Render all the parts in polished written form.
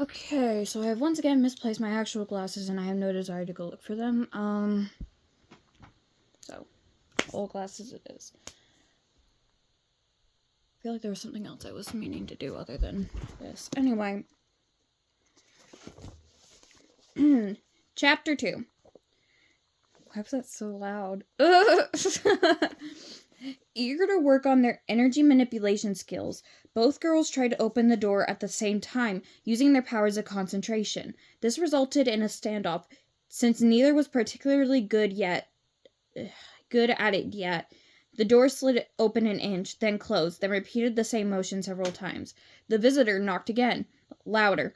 Okay, so I have once again misplaced my actual glasses and I have no desire to go look for them. So, old glasses it is. I feel like there was something else I was meaning to do other than this. Anyway. Chapter 2. Why was that so loud? Eager to work on their energy manipulation skills, both girls tried to open the door at the same time, using their powers of concentration. This resulted in a standoff, since neither was particularly good at it yet. The door slid open an inch, then closed, then repeated the same motion several times. The visitor knocked again, louder.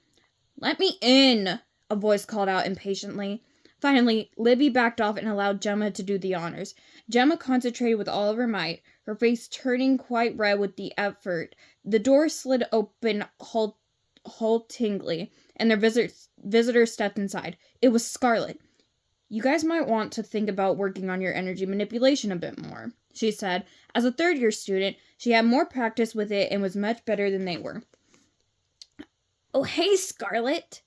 "Let me in!" a voice called out impatiently. Finally, Libby backed off and allowed Gemma to do the honors. Gemma concentrated with all of her might, her face turning quite red with the effort. The door slid open haltingly, and their visitor stepped inside. It was Scarlet. "You guys might want to think about working on your energy manipulation a bit more," she said. As a third-year student, she had more practice with it and was much better than they were. "Oh, hey, Scarlet."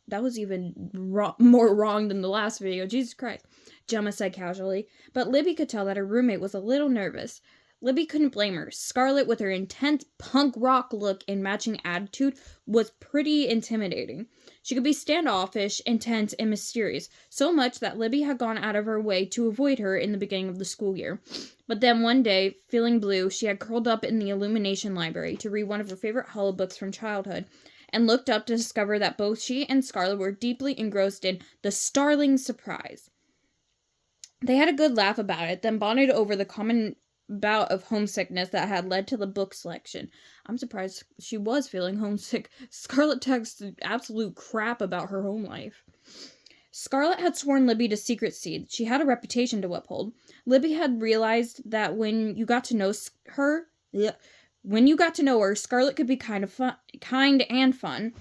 That was even more wrong than the last video. Jesus Christ, Gemma said casually. But Libby could tell that her roommate was a little nervous. Libby couldn't blame her. Scarlet, with her intense punk rock look and matching attitude, was pretty intimidating. She could be standoffish, intense, and mysterious, so much that Libby had gone out of her way to avoid her in the beginning of the school year. But then one day, feeling blue, she had curled up in the Illumination Library to read one of her favorite hollow books from childhood, and looked up to discover that both she and Scarlet were deeply engrossed in The Starling Surprise. They had a good laugh about it, then bonded over the common bout of homesickness that had led to the book selection. I'm surprised she was feeling homesick. Scarlet texted absolute crap about her home life. Scarlet had sworn Libby to secrecy. She had a reputation to uphold. Libby had realized that when you got to know her, Scarlet could be kind and fun.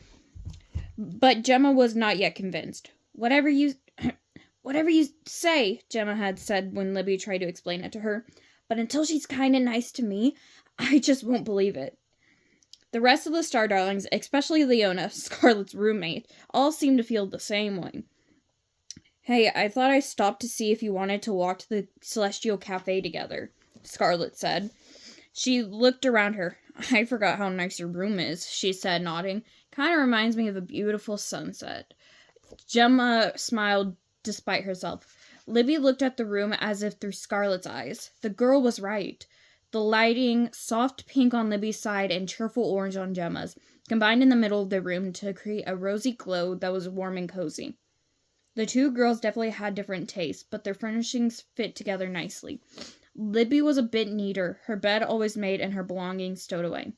But Gemma was not yet convinced. Whatever you say, Gemma had said when Libby tried to explain it to her. But until she's kind and nice to me, I just won't believe it. The rest of the Star Darlings, especially Leona, Scarlet's roommate, all seemed to feel the same way. "Hey, I thought I stopped to see if you wanted to walk to the Celestial Cafe together," Scarlet said. She looked around her. "I forgot how nice your room is," she said, nodding. "Kind of reminds me of a beautiful sunset." Gemma smiled despite herself. Libby looked at the room as if through Scarlet's eyes. The girl was right. The lighting, soft pink on Libby's side and cheerful orange on Gemma's, combined in the middle of the room to create a rosy glow that was warm and cozy. The two girls definitely had different tastes, but their furnishings fit together nicely. Libby was a bit neater, her bed always made and her belongings stowed away.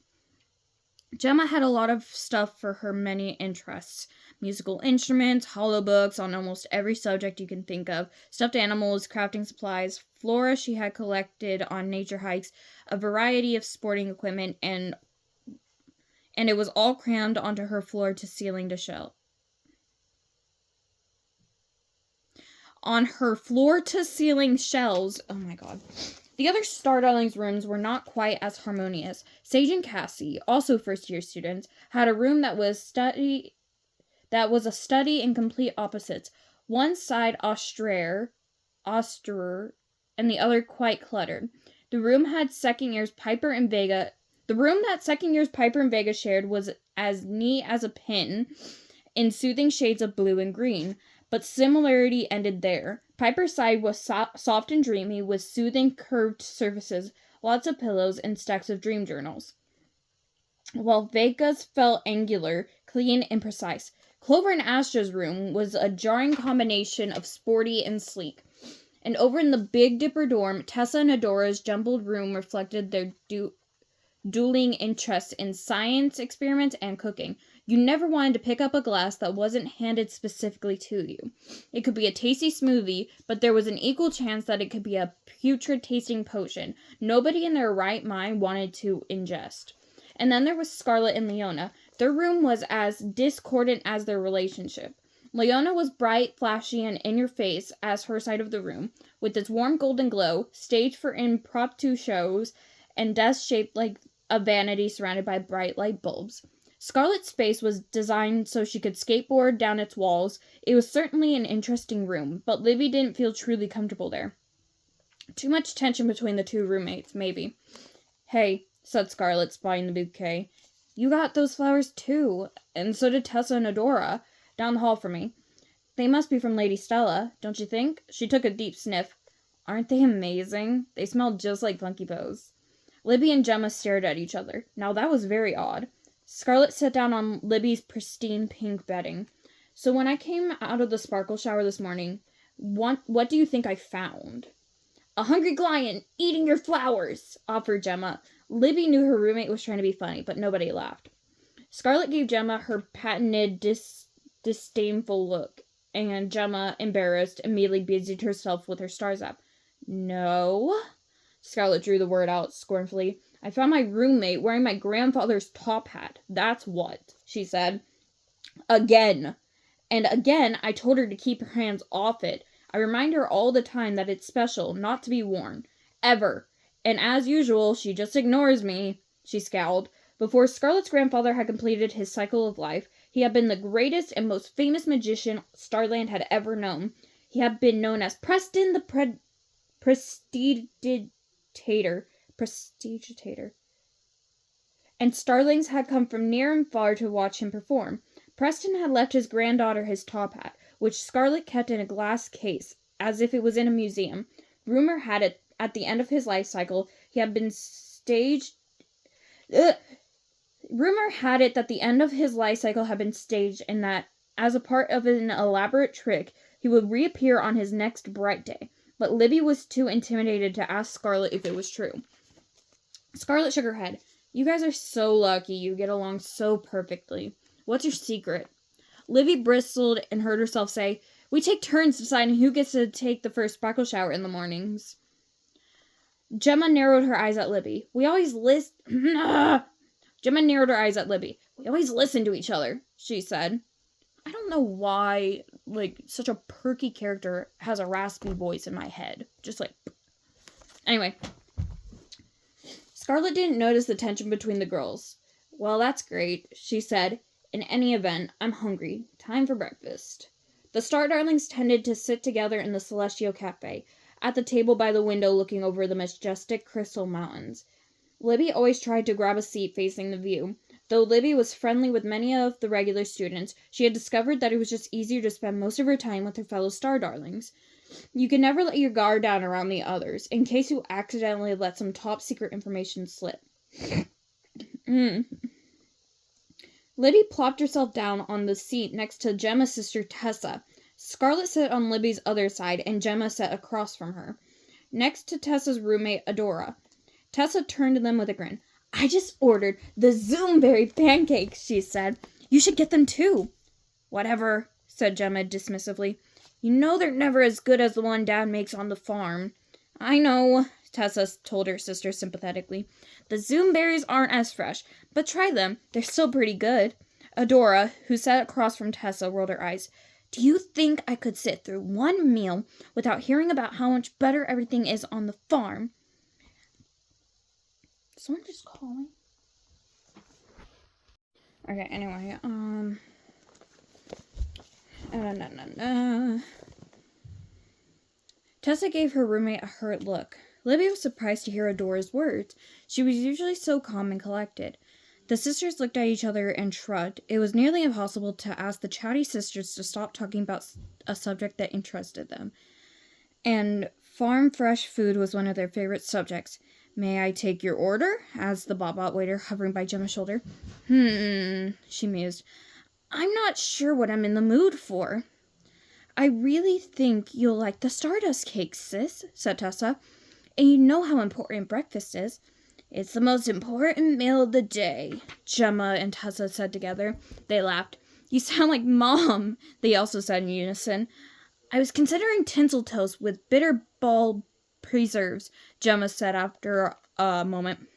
Gemma had a lot of stuff for her many interests. Musical instruments, hollow books on almost every subject you can think of, stuffed animals, crafting supplies, flora she had collected on nature hikes, a variety of sporting equipment, and it was all crammed onto her floor-to-ceiling shelf. On her floor-to-ceiling shelves, oh my god. The other Star Darlings' rooms were not quite as harmonious. Sage and Cassie, also first-year students, had a room that was a study in complete opposites. One side austere, and the other quite cluttered. The room that second years Piper and Vega shared was as neat as a pin, in soothing shades of blue and green. But similarity ended there. Piper's side was soft and dreamy, with soothing curved surfaces, lots of pillows, and stacks of dream journals, while Vega's felt angular, clean, and precise. Clover and Astra's room was a jarring combination of sporty and sleek. And over in the Big Dipper dorm, Tessa and Adora's jumbled room reflected their dueling interests in science experiments and cooking. You never wanted to pick up a glass that wasn't handed specifically to you. It could be a tasty smoothie, but there was an equal chance that it could be a putrid-tasting potion nobody in their right mind wanted to ingest. And then there was Scarlet and Leona. Their room was as discordant as their relationship. Leona was bright, flashy, and in-your-face as her side of the room, with its warm golden glow, staged for impromptu shows, and desk shaped like a vanity surrounded by bright light bulbs. Scarlett's space was designed so she could skateboard down its walls. It was certainly an interesting room, but Libby didn't feel truly comfortable there. Too much tension between the two roommates, maybe. "Hey," said Scarlett, spying the bouquet. "You got those flowers too, and so did Tessa and Adora, down the hall from me. They must be from Lady Stella, don't you think?" She took a deep sniff. "Aren't they amazing? They smell just like Funky Bows." Libby and Gemma stared at each other. Now that was very odd. Scarlett sat down on Libby's pristine pink bedding. "So when I came out of the sparkle shower this morning, what do you think I found?" "A hungry lion eating your flowers," offered Gemma. Libby knew her roommate was trying to be funny, but nobody laughed. Scarlett gave Gemma her patented disdainful look, and Gemma, embarrassed, immediately busied herself with her stars app. "No?" Scarlett drew the word out scornfully. "I found my roommate wearing my grandfather's top hat. That's what," she said. "Again. And again, I told her to keep her hands off it. I remind her all the time that it's special, not to be worn. Ever. And as usual, she just ignores me." She scowled. Before Scarlett's grandfather had completed his cycle of life, he had been the greatest and most famous magician Starland had ever known. He had been known as Preston the Prestigitator. And starlings had come from near and far to watch him perform. Preston had left his granddaughter his top hat, which Scarlett kept in a glass case, as if it was in a museum. Rumor had it, at the end of his life cycle, he had been staged... Rumor had it that the end of his life cycle had been staged, and that, as a part of an elaborate trick, he would reappear on his next bright day. But Libby was too intimidated to ask Scarlett if it was true. Scarlett shook her head. "You guys are so lucky you get along so perfectly. What's your secret?" Libby bristled and heard herself say, "We take turns deciding who gets to take the first sparkle shower in the mornings." Gemma narrowed her eyes at Libby. "We always Gemma narrowed her eyes at Libby. "We always listen to each other," she said. I don't know why, such a perky character has a raspy voice in my head. Just Anyway. Scarlett didn't notice the tension between the girls. "Well, that's great," she said. "In any event, I'm hungry. Time for breakfast." The Star Darlings tended to sit together in the Celestial Cafe, at the table by the window looking over the majestic Crystal Mountains. Libby always tried to grab a seat facing the view. Though Libby was friendly with many of the regular students, she had discovered that it was just easier to spend most of her time with her fellow Star Darlings. You can never let your guard down around the others, in case you accidentally let some top-secret information slip. Libby plopped herself down on the seat next to Gemma's sister Tessa. Scarlett sat on Libby's other side, and Gemma sat across from her, next to Tessa's roommate, Adora. Tessa turned to them with a grin. "I just ordered the Zoomberry pancakes," she said. "You should get them too." "Whatever," said Gemma dismissively. "You know they're never as good as the one Dad makes on the farm." "I know," Tessa told her sister sympathetically. "The Zoomberries aren't as fresh, but try them. They're still pretty good." Adora, who sat across from Tessa, rolled her eyes. "Do you think I could sit through one meal without hearing about how much better everything is on the farm?" Someone just calling? Okay, anyway, Tessa gave her roommate a hurt look. Libby was surprised to hear Adora's words. She was usually so calm and collected. The sisters looked at each other and shrugged. It was nearly impossible to ask the chatty sisters to stop talking about a subject that interested them. And farm fresh food was one of their favorite subjects. "May I take your order?" asked the Bot waiter, hovering by Gemma's shoulder. She mused. "I'm not sure what I'm in the mood for." "I really think you'll like the Stardust cakes, sis," said Tessa. "And you know how important breakfast is." "It's the most important meal of the day," Gemma and Tessa said together. They laughed. "You sound like Mom," they also said in unison. "I was considering tinsel toast with bitter ball preserves," Gemma said after a moment.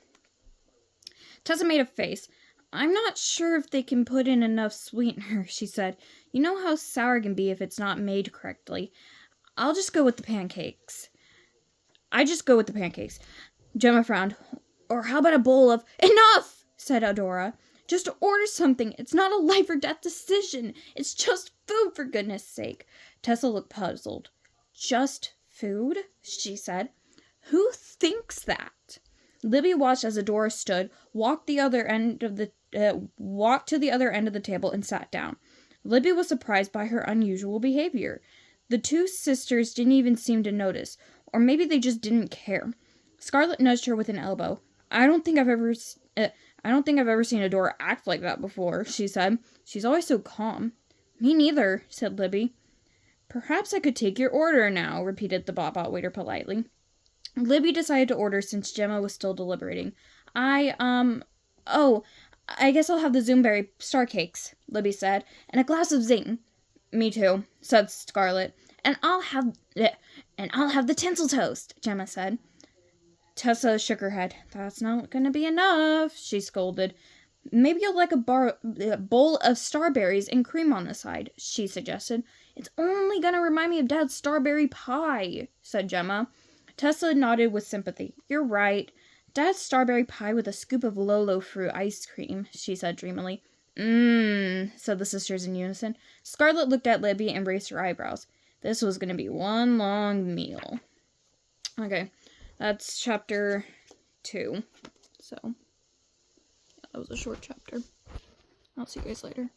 Tessa made a face. "I'm not sure if they can put in enough sweetener," she said. "You know how sour can be if it's not made correctly. I just go with the pancakes." Gemma frowned. "Or how about a bowl of—" "Enough!" said Adora. Just order something. It's not a life or death decision. It's just food, for goodness sake. Tessa looked puzzled. Just food? She said. Who thinks that? Libby watched as Adora stood, walked to the other end of the table and sat down. Libby was surprised by her unusual behavior. The two sisters didn't even seem to notice, or maybe they just didn't care. Scarlet nudged her with an elbow. I don't think I've ever seen Adora act like that before, she said. She's always so calm. Me neither, said Libby. Perhaps I could take your order now, repeated the Bot waiter politely. Libby decided to order since Gemma was still deliberating. I guess I'll have the Zoomberry star cakes, Libby said, and a glass of zing. Me too, said Scarlet. And I'll have the tinsel toast, Gemma said. Tessa shook her head. That's not gonna be enough, she scolded. Maybe you'll like a bowl of starberries and cream on the side, she suggested. It's only gonna remind me of Dad's starberry pie, said Gemma. Tessa nodded with sympathy. You're right. Dad's strawberry pie with a scoop of Lolo fruit ice cream, she said dreamily. Said the sisters in unison. Scarlet looked at Libby and raised her eyebrows. This was going to be one long meal. Okay, that's chapter 2. So, that was a short chapter. I'll see you guys later.